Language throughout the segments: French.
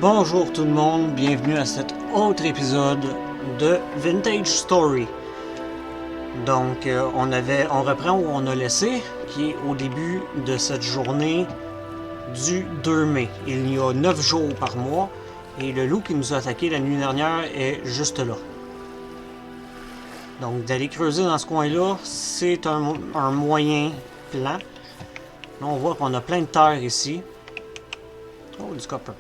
Bonjour tout le monde, bienvenue à cet autre épisode de Vintage Story. Donc on reprend où on a laissé, qui est au début de cette journée du 2 mai. Il y a 9 jours par mois et le loup qui nous a attaqué la nuit dernière est juste là. Donc d'aller creuser dans ce coin-là, c'est un moyen plan. Là on voit qu'on a plein de terre ici. Oh, du copper.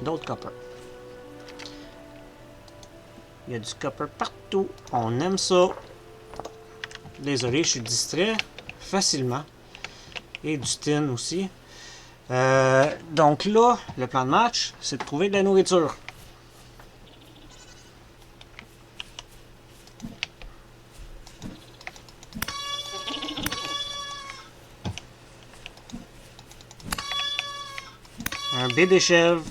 D'autres copper. Il y a du copper partout. On aime ça. Désolé, je suis distrait facilement. Et du tin aussi. Donc là, le plan de match, c'est de trouver de la nourriture. Un bébé chèvre.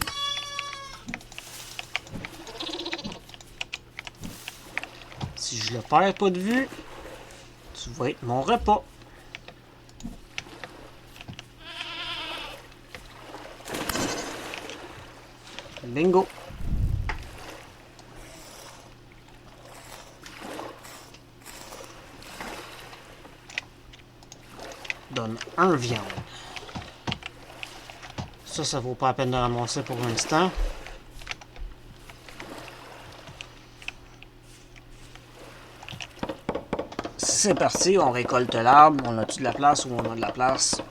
Si je le perds pas de vue, tu vas être mon repas. Bingo. Donne un viande. Ça vaut pas la peine de ramasser pour l'instant. C'est parti, on récolte l'arbre. On a-tu de la place ou on a de la place?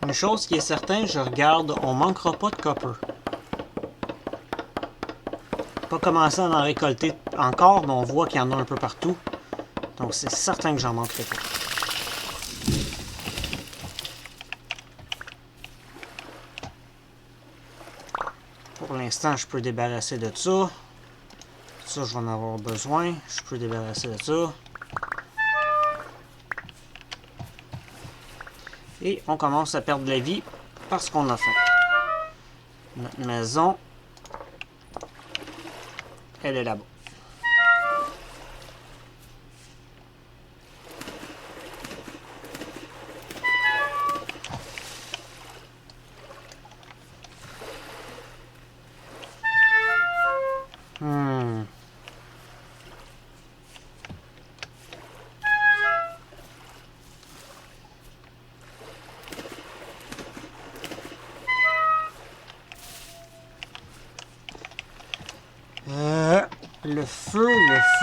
Une chose qui est certaine, je regarde, on manquera pas de copper. Pas commencé à en récolter encore, mais on voit qu'il y en a un peu partout. Donc c'est certain que j'en manquerai pas. Pour l'instant, je peux débarrasser de ça. Ça, je vais en avoir besoin. Je peux débarrasser de ça. Et on commence à perdre de la vie parce qu'on a faim. Notre maison, elle est là-bas.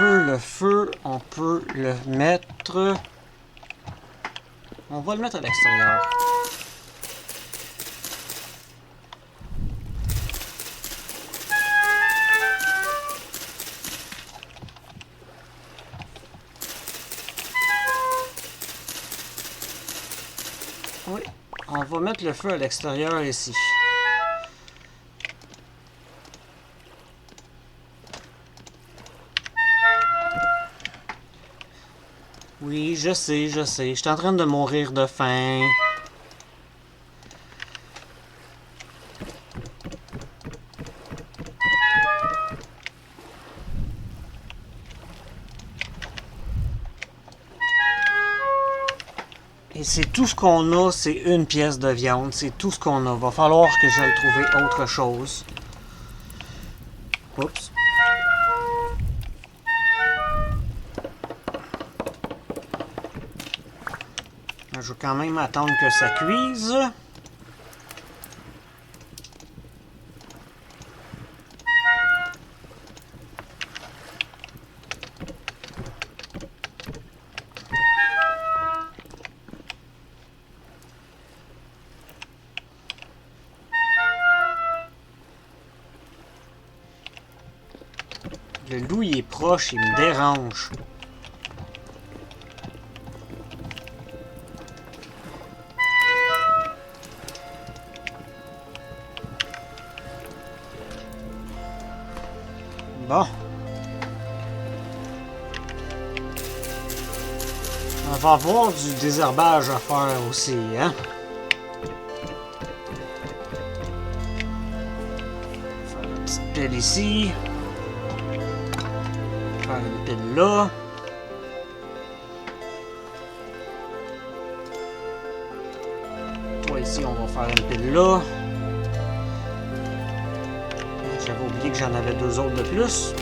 Le feu, on peut le mettre... On va le mettre à l'extérieur. Oui, on va mettre le feu à l'extérieur ici. Oui, je sais. Je suis en train de mourir de faim. Et c'est tout ce qu'on a, c'est une pièce de viande. C'est tout ce qu'on a. Va falloir que j'aille trouver autre chose. Oups. Je vais quand même attendre que ça cuise. Le loup, il est proche, il me dérange. On va avoir du désherbage à faire aussi, hein? Faire une petite pile ici. Faire une pile là. Toi ici, on va faire une pile là. J'avais oublié que j'en avais 2 autres de plus.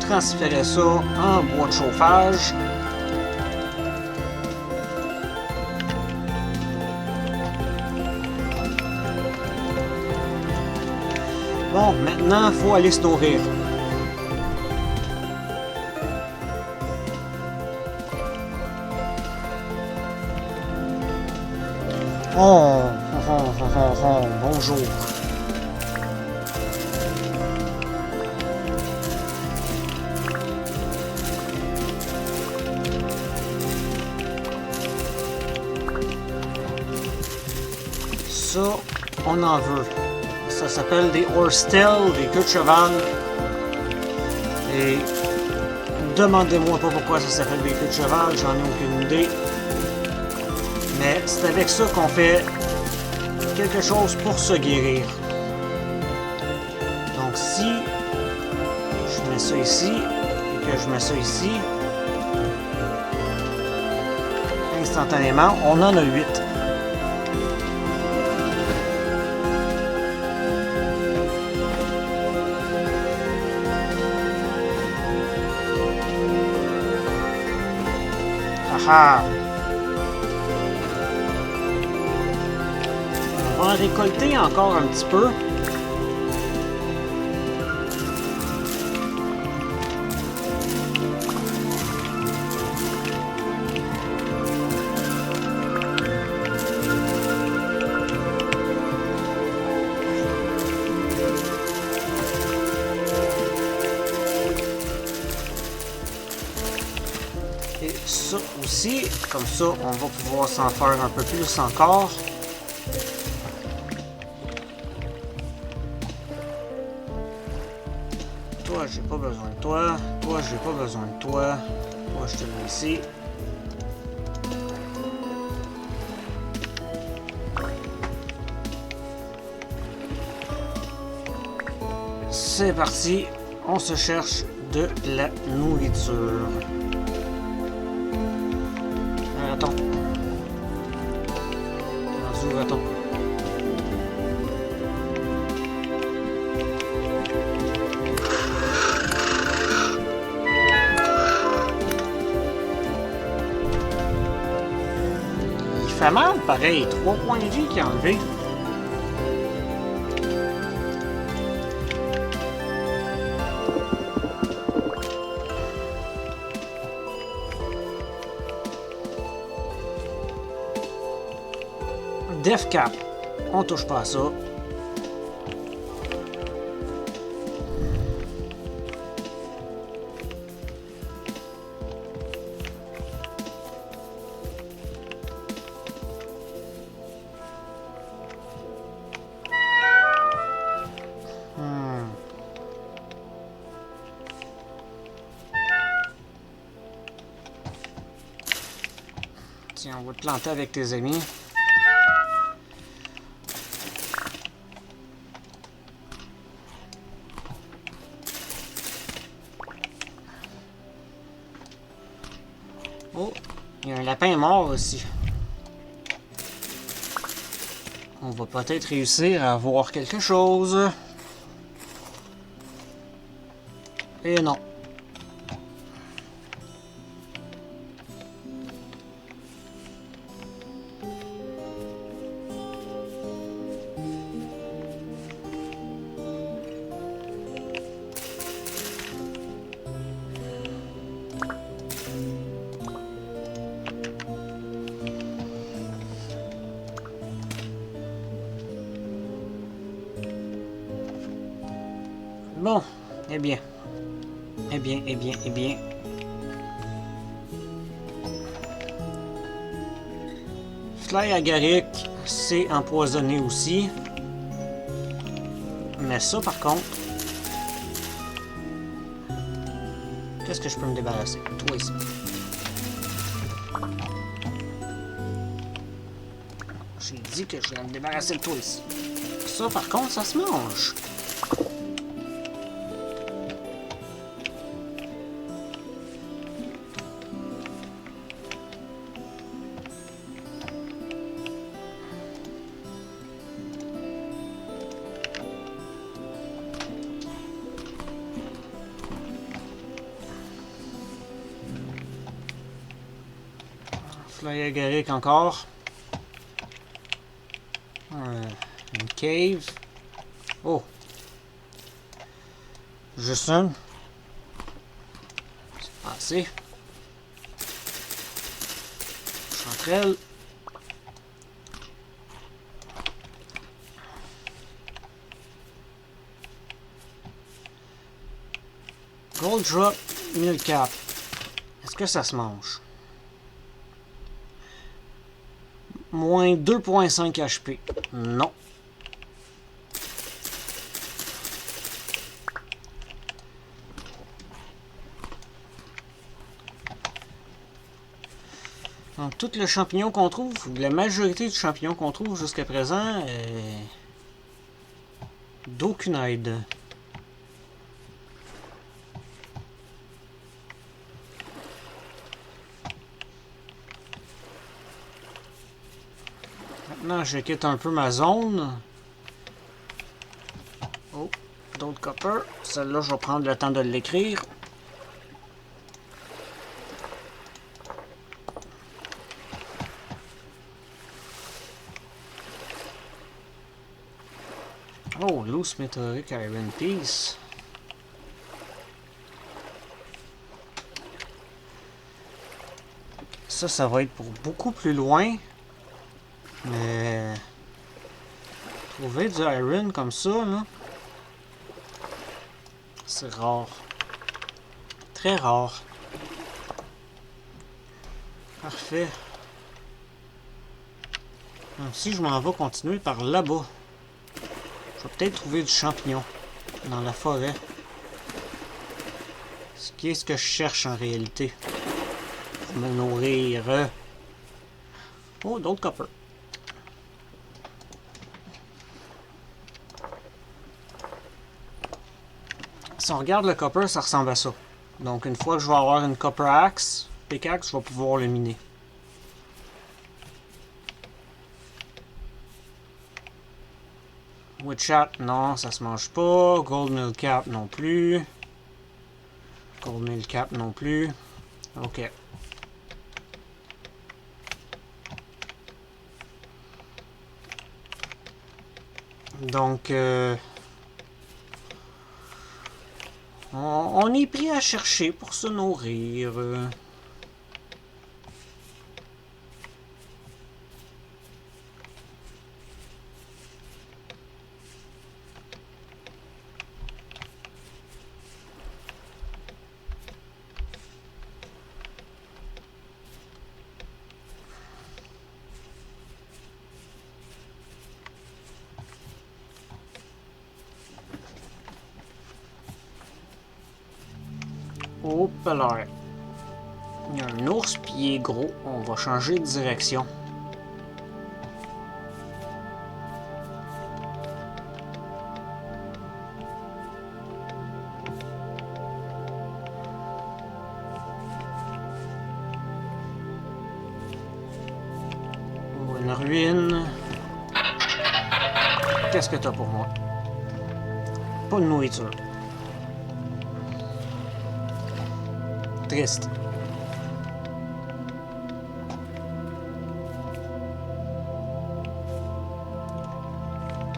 Transférer ça en bois de chauffage. Bon, maintenant, il faut aller se nourrir. Bonjour. Ça, on en veut. Ça s'appelle des Horsetail, des queues de cheval. Et demandez-moi pas pourquoi ça s'appelle des queues de cheval, j'en ai aucune idée. Mais c'est avec ça qu'on fait quelque chose pour se guérir. Donc si je mets ça ici et que je mets ça ici, instantanément, on en a 8. Ah. On va en récolter encore un petit peu. Et ça aussi, comme ça, on va pouvoir s'en faire un peu plus encore. Toi, j'ai pas besoin de toi. Toi, j'ai pas besoin de toi. Toi, je te mets ici. C'est parti. On se cherche de la nourriture. Attends. Attends. Il fait mal, pareil. 3 points de vie qui a enlevé. Def Cap, on touche pas à ça. Tiens, on va te planter avec tes amis. Oh, il y a un lapin mort aussi. On va peut-être réussir à avoir quelque chose. Et non. Bon, eh bien. Eh bien, eh bien, eh bien. Fly Agaric, c'est empoisonné aussi. Mais ça, par contre... Qu'est-ce que je peux me débarrasser? Toi ici. J'ai dit que je vais me débarrasser de toi ici. Ça, par contre, ça se mange. Fly Agaric encore. Une cave. Oh. Juste une. C'est pas assez. Chanterelle. Gold Drop, 1000 cap. Est-ce que ça se mange? Moins 2.5 HP. Non. Donc, tout le champignon qu'on trouve, la majorité du champignon qu'on trouve jusqu'à présent est d'aucune aide. Maintenant, je quitte un peu ma zone. Oh, d'autres copper. Celle-là, je vais prendre le temps de l'écrire. Oh, loose metallic iron piece. Ça va être pour beaucoup plus loin. Mais... trouver du iron comme ça, là... c'est rare. Très rare. Parfait. Donc, si je m'en vais continuer par là-bas, je vais peut-être trouver du champignon dans la forêt. Ce qui est ce que je cherche en réalité. Pour me nourrir. Oh, d'autres copper. Si on regarde le copper, ça ressemble à ça. Donc une fois que je vais avoir une copper axe, pickaxe, je vais pouvoir le miner. Witchat, non, ça se mange pas. Gold Mill Cap non plus. Gold Mill Cap non plus. Ok. Donc, on est pris à chercher pour se nourrir. Oh, alors. Il y a un ours, puis il est gros. On va changer de direction. Oh, une ruine. Qu'est-ce que t'as pour moi? Pas de nourriture. Triste.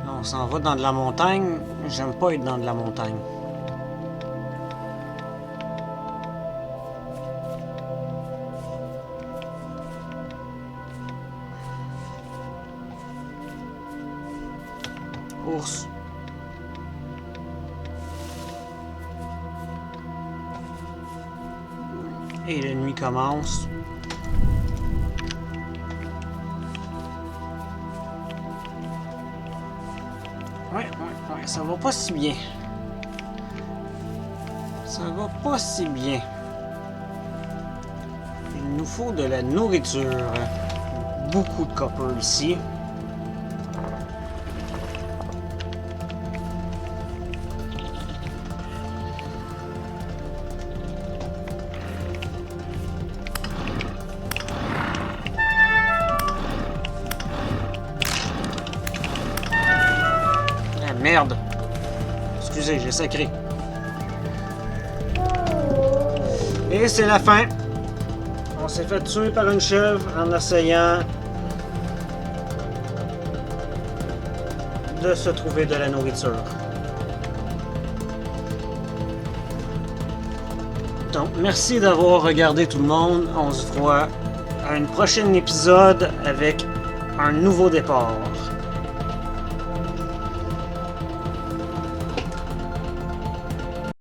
On s'en va dans de la montagne. J'aime pas être dans de la montagne. Ours. Et la nuit commence. Ouais, ça va pas si bien. Ça va pas si bien. Il nous faut de la nourriture. Beaucoup de copper ici. Merde! Excusez, j'ai sacré. Et c'est la fin. On s'est fait tuer par une chèvre en essayant de se trouver de la nourriture. Donc, merci d'avoir regardé tout le monde. On se voit à un prochain épisode avec un nouveau départ.